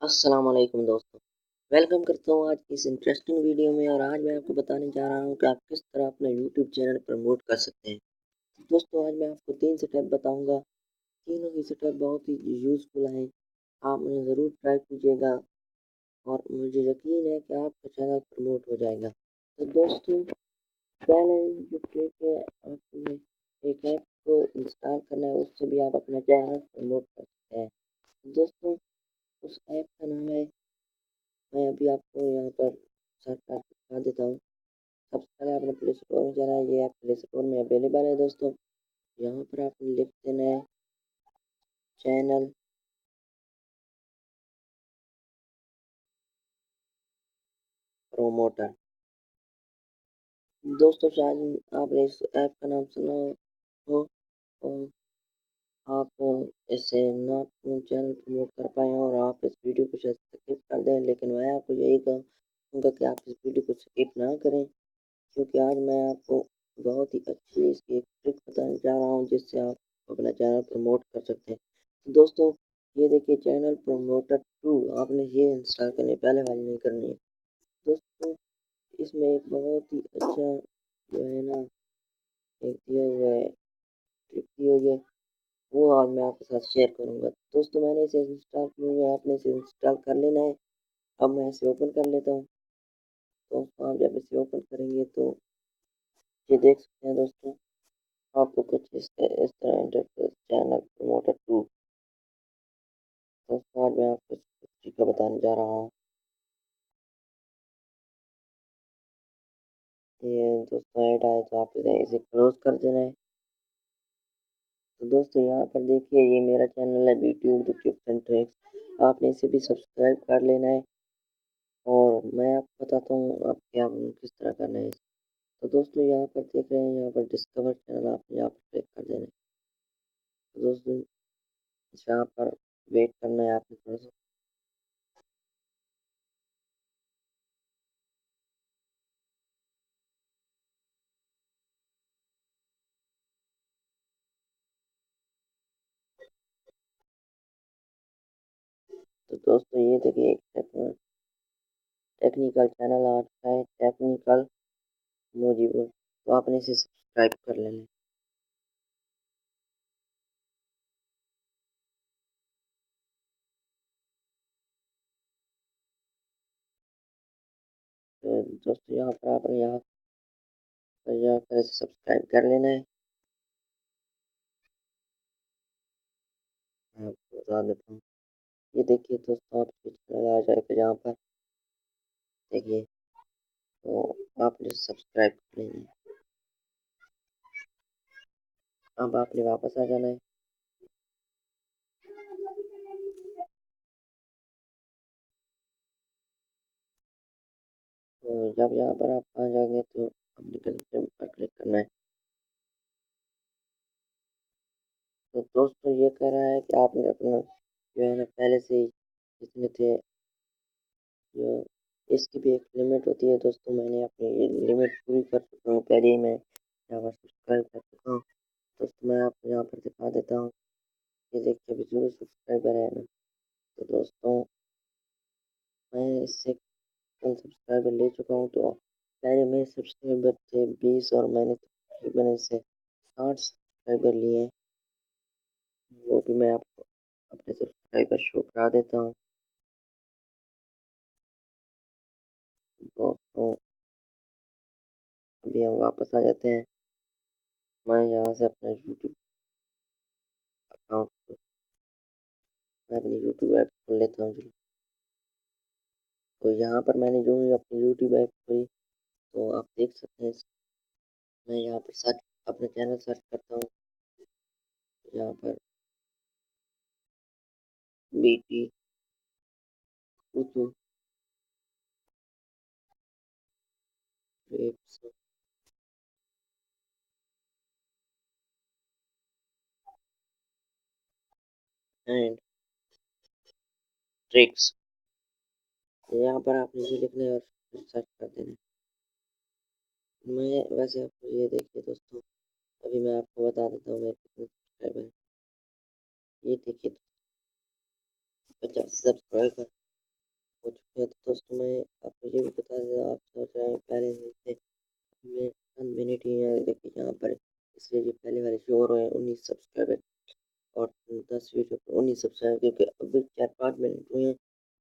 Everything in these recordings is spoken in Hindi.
अस्सलाम वालेकुम दोस्तों। वेलकम करता हूँ आज की इस इंटरेस्टिंग वीडियो में और आज मैं आपको बताने जा रहा हूँ कि आप किस तरह अपना यूट्यूब चैनल प्रमोट कर सकते हैं। दोस्तों आज मैं आपको 3 स्टेप बताऊँगा। तीनों ही स्टेप बहुत ही यूज़फुल हैं। आप उन्हें ज़रूर ट्राई कीजिएगा और मुझे यकीन है कि आपका चैनल प्रमोट हो जाएगा। तो दोस्तों पहले जो ट्रिक है आपने एक ऐप को इंस्टॉल करना है, उससे भी आप अपना चैनल प्रमोट कर सकते हैं। दोस्तों उस ऐप का नाम है, मैं अभी आपको यहाँ पर सर्च करके दिखा देता हूँ। सबसे पहले आपने प्ले स्टोर में जाना है, ये ऐप प्ले स्टोर में अवेलेबल है दोस्तों। यहाँ पर आपने लिख देना है चैनल प्रोमोटर। दोस्तों शायद आपने इस ऐप का नाम सुना हो और आप इससे ना अपना चैनल प्रमोट कर पाएँ और आप इस वीडियो को शायद स्किप कर दें, लेकिन मैं आपको यही कहूँगा कि आप इस वीडियो को स्किप ना करें, क्योंकि आज मैं आपको बहुत ही अच्छी इसकी एक ट्रिक बताने जा रहा हूँ जिससे आप अपना चैनल प्रमोट कर सकते हैं। तो दोस्तों ये देखिए चैनल प्रमोटर 2 आपने ये इंस्टॉल करनी है, पहले वाली नहीं करनी है। दोस्तों इसमें एक बहुत ही अच्छा जो है ना एक दिया हुआ है, ट्रिक दी हुई है, वो आज मैं आपके साथ शेयर करूँगा। दोस्तों मैंने इसे इंस्टॉल किया हुआ है, आपने इसे इंस्टॉल कर लेना है। अब मैं इसे ओपन कर लेता हूँ। तो आप जब इसे ओपन करेंगे तो ये देख सकते हैं दोस्तों, आपको कुछ इस तरह इंटरफेस चैनल प्रमोटर 2। दोस्तों आज मैं आपको इस तरीका बताने जा रहा हूँ। ये दोस्तों ऐड आए तो आप इसे क्लोज कर देना है। तो दोस्तों यहाँ पर देखिए ये मेरा चैनल है BT Urdu tips and tricks, आपने इसे भी सब्सक्राइब कर लेना है और मैं आपको बताता हूँ आप क्या किस तरह करना है। तो दोस्तों यहाँ पर देख रहे हैं, यहाँ पर डिस्कवर चैनल आपने यहाँ पर क्लिक कर देना है। तो दोस्तों यहाँ पर वेट करना है आपने थोड़ा सा। तो दोस्तों ये देखिए एक टेक्निकल चैनल आ चुका है, टेक्निकल मौजूद, तो आपने इसे सब्सक्राइब कर लेना है। तो दोस्तों यहाँ पर आपने यहाँ पर जाकर इसे सब्सक्राइब कर लेना है। मैं आपको बता देता हूँ, ये देखिए दोस्तों आपके चैनल आ जाएगा यहाँ पर, देखिए तो आपने सब्सक्राइब कर लेना है। अब आपने वापस आ जाना है। तो जब यहाँ पर आप आ जाएंगे तो अपने कंटिन्यू पर क्लिक करना है। तो दोस्तों ये कह रहा है कि आपने अपना जो है ना पहले से ही जितने थे, जो इसकी भी एक लिमिट होती है दोस्तों, मैंने अपनी ये लिमिट पूरी कर चुका हूँ, पहले ही मैं यहाँ पर सब्सक्राइब कर चुका हूँ। दोस्तों मैं आपको यहाँ पर दिखा देता हूँ, ये देखिए अभी 0 सब्सक्राइबर है ना। तो दोस्तों मैं इससे कल सब्सक्राइबर ले चुका हूँ। तो पहले मेरे सब्सक्राइबर थे 20 और मैंने तकरीबन इससे 60 सब्सक्राइबर लिए हैं। वो भी मैं आपको अपने सब्सक्राइबर शो करा देता हूँ। दोस्तों अभी हम वापस आ जाते हैं। मैं यहाँ से अपना यूट्यूब अकाउंट, मैं अपनी यूट्यूब ऐप खोल लेता हूँ जी। तो यहाँ पर मैंने जो ही अपनी यूट्यूब ऐप खोली तो आप देख सकते हैं, मैं यहाँ पर सर्च अपने चैनल सर्च करता हूँ। यहाँ पर BT Urdu tips and tricks, यहाँ पर आपने ये लिखना है और सर्च कर देना है। मैं वैसे आपको ये देखिए दोस्तों, अभी मैं आपको बता देता हूँ मेरे कितने सब्सक्राइबर हैं। ये देखिए 50 सब्सक्राइबर। हो चुके हैं। तो दोस्तों मैं आपको ये भी बता दें, आप सोच रहे हैं पहले से में 1 मिनट ही है, देखिए यहाँ पर इसलिए जो पहले वाले शो हो रहे हैं 19 सब्सक्राइबर और 10 वीडियो पर 19 सब्सक्राइबर, क्योंकि अभी 4-5 मिनट हुए हैं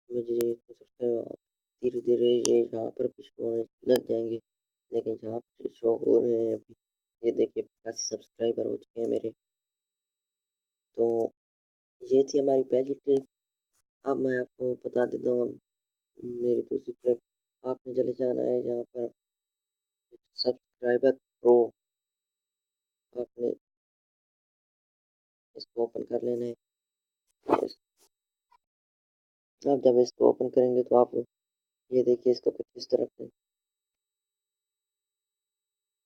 मुझे सब्सक्राइबर, धीरे धीरे ये यहाँ पर भी शो होने लग जाएंगे। लेकिन जहाँ पर शो हो रहे हैं अभी, ये देखिए 85 सब्सक्राइबर हो चुके हैं मेरे। तो ये थी हमारी पहली ट्रिक। अब मैं आपको बता देता हूँ मेरी दूसरी ट्रिक। आपने चले जाना है यहाँ पर सब्सक्राइबर प्रो, आपने इसको ओपन कर लेना है। आप जब इसको ओपन करेंगे तो आप ये देखिए इसका कुछ इस तरह से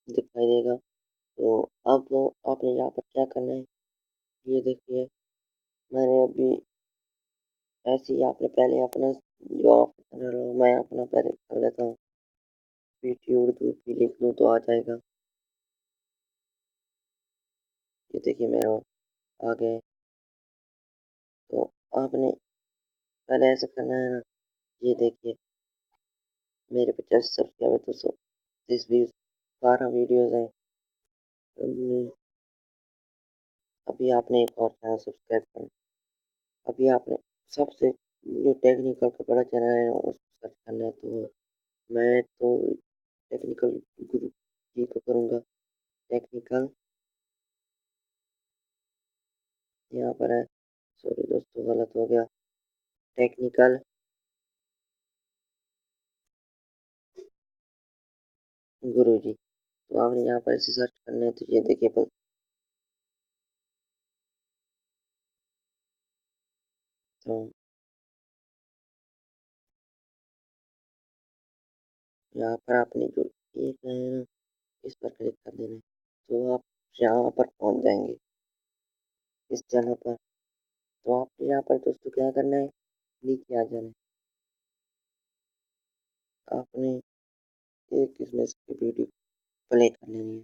दिखाई देगा। तो अब तो आपने यहाँ पर क्या करना है, ये देखिए मैंने अभी ऐसे ही आपने पहले अपना जो आप मैं अपना पहले कर लेता हूँ, पीटी उर्दू भी लिख दूँ तो आ जाएगा। ये देखिए मेरा आ गया है। तो आपने पहले ऐसा करना है ना, ये देखिए मेरे 50 सब्सक्राइबर तो 30 व्यूज 12 वीडियोज़ हैं। अभी आपने एक और चैनल सब्सक्राइब करना। अभी आपने सबसे जो टेक्निकल का बड़ा चैनल है उसको सर्च करना है। तो मैं तो टेक्निकल गुरु जी को करूँगा। टेक्निकल यहाँ पर है, सॉरी दोस्तों गलत हो गया, टेक्निकल गुरु जी। तो आपने यहाँ पर इसे सर्च करना है। तो ये देखिए पर तो यहाँ पर आपने जो एक है ना, इस पर क्लिक कर देना है। तो आप यहाँ पर पहुँच जाएंगे इस जगह पर। तो आपको यहाँ पर दोस्तों क्या करना है, नीचे आ जाना है। आपने एक इसमें से वीडियो प्ले कर लेनी है।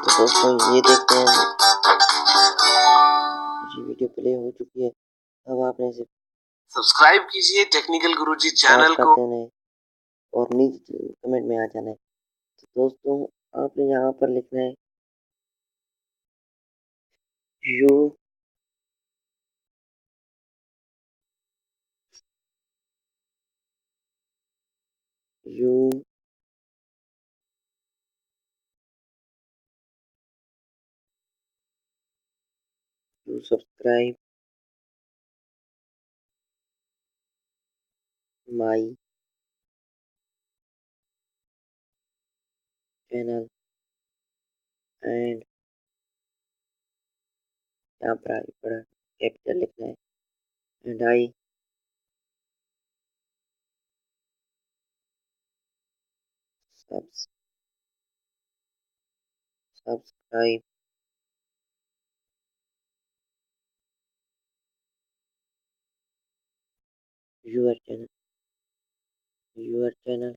तो दोस्तों ये देखते हैं ये वीडियो प्ले हो चुकी है। अब आपने इसे सब्सक्राइब कीजिए टेक्निकल गुरुजी पॉज चैनल कर को देना है और नीचे कमेंट में आ जाना है। तो दोस्तों आपने यहाँ पर लिखना है you you to subscribe my channel and यहाँ पर आगे पड़ा कैपिटल लिखना है and I subscribe your channel.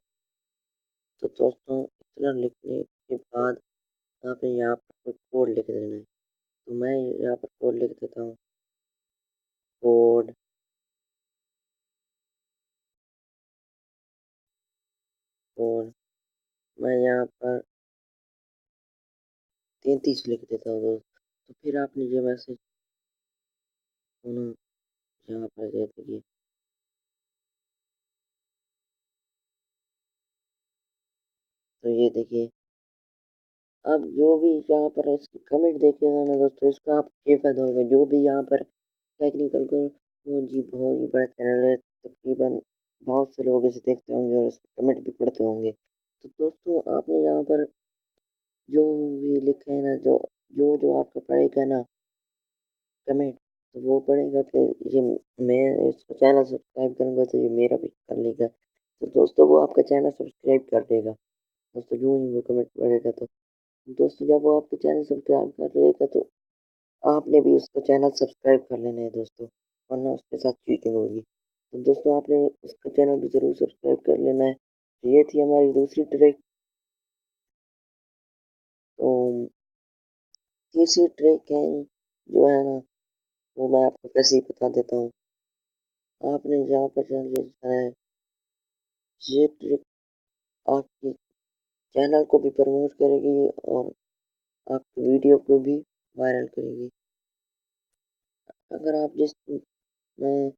तो दोस्तों इतना लिखने के बाद आपने यहाँ पर कोई कोड लिख देना है। तो मैं यहाँ पर कोड लिख देता हूँ, कोड कोड मैं यहाँ पर 33 लिख देता हूँ दोस्त। तो फिर आपने ये मैसेज सुना यहाँ पर दे दीजिए। तो ये देखिए अब जो भी यहाँ पर इसकी कमेंट देखेगा ना दोस्तों, इसका आपको ये फायदा होगा। जो भी यहाँ पर टेक्निकल को वो जी बहुत ही बड़ा चैनल है, तकरीबन बहुत से लोग इसे देखते होंगे और इसके कमेंट भी पढ़ते होंगे। तो दोस्तों आपने यहाँ पर जो भी लिखा है ना, जो जो जो आपका पढ़ेगा ना कमेंट, तो वो पढ़ेगा कि ये मैं इसका चैनल सब्सक्राइब करूँगा तो ये मेरा भी कर लेगा। तो दोस्तों वो आपका चैनल सब्सक्राइब कर देगा दोस्तों, यूँ ही वो कमेंट पढ़ेगा। तो दोस्तों जब वो आपके चैनल सब्सक्राइब कर लेगा तो आपने भी उसका चैनल सब्सक्राइब कर लेना है दोस्तों, वरना उसके साथ चीटिंग होगी। तो दोस्तों आपने उसका चैनल भी ज़रूर सब्सक्राइब कर लेना है। तो ये थी हमारी दूसरी ट्रिक। तो तीसरी ट्रिक है जो है ना, वो मैं आपको कैसे ही बता देता हूँ। आपने यहाँ पर चैनल है, ये ट्रिक आपकी चैनल को भी प्रमोट करेगी और आपकी वीडियो को भी वायरल करेगी। अगर आप जिस मैं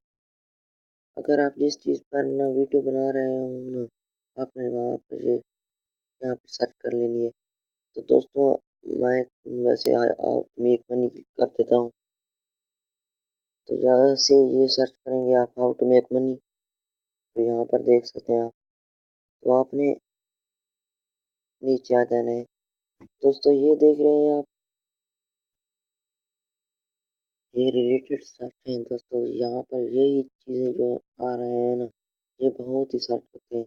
अगर आप जिस चीज़ पर ना वीडियो बना रहे हो ना, आपने वहाँ पर ये यहाँ पर सर्च कर लेनी है। तो दोस्तों मैं वैसे आप मेक मनी कर देता हूँ। तो यहाँ से ये सर्च करेंगे आप हाउ टू मेक मनी, तो यहाँ पर देख सकते हैं आप। तो आपने नीचे आ जाना है। दोस्तों ये देख रहे हैं आप, ये रिलेटेड सर्च हैं दोस्तों। यहाँ पर यही चीज़ें जो आ रहे हैं ना, ये बहुत ही सर्च होते हैं।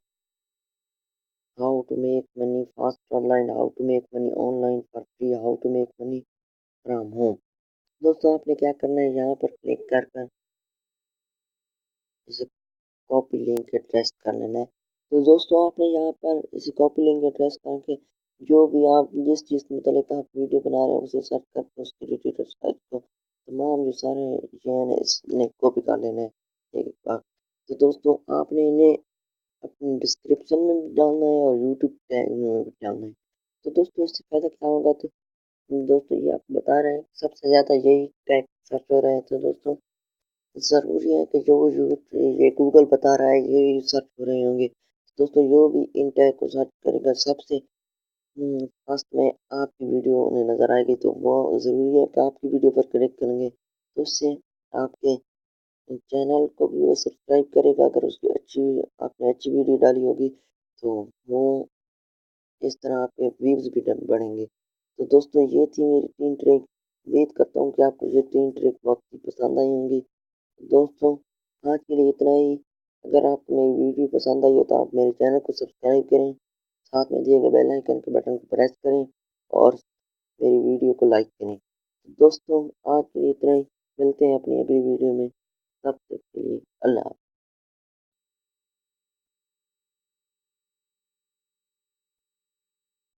How to make money fast online, how to make money online for free, how to make money from home. दोस्तों आपने क्या करना है, यहाँ पर क्लिक कर कर इसे कॉपी लिंक एड्रेस कर लेना है। तो दोस्तों आपने यहाँ पर इसे कॉपी लिंक एड्रेस करके जो भी आप जिस चीज़ के मतलब आप वीडियो बना रहे हैं उसे सर्च करके उसके रिलेटेड सर्च को तमाम जो सारे जो है ना इसने कॉपी कर लेना है एक बार। तो दोस्तों आपने इन्हें अपने डिस्क्रिप्शन में भी डालना है और यूट्यूब टैग में भी डालना है। तो दोस्तों इससे फ़ायदा क्या होगा, तो दोस्तों ये आपको बता रहे हैं सबसे ज़्यादा यही टैग सर्च हो रहे हैं। तो दोस्तों ज़रूरी है कि जो ये गूगल बता रहा है ये सर्च हो रहे होंगे। दोस्तों जो भी इन टैग को सर्च करेगा सबसे फर्स्ट में आपकी वीडियो उन्हें नज़र आएगी। तो वो ज़रूरी है कि आपकी वीडियो पर क्लिक करेंगे तो उससे आपके चैनल को भी वो सब्सक्राइब करेगा। अगर उसकी आपने अच्छी वीडियो डाली होगी तो वो इस तरह आपके व्यूज़ भी बढ़ेंगे। तो दोस्तों ये थी मेरी 3 ट्रिक। उम्मीद करता हूँ कि आपको ये 3 ट्रिक बहुत ही पसंद आई होंगी। दोस्तों आज के लिए इतना ही। अगर आपको मेरी वीडियो पसंद आई हो तो आप मेरे चैनल को सब्सक्राइब करें, साथ में दिए गए बेल आइकन के बटन को प्रेस करें और मेरी वीडियो को लाइक करें। दोस्तों आज के लिए इतना ही, मिलते हैं अपनी अगली वीडियो में। तब तक के लिए अल्लाह हाफ़िज़।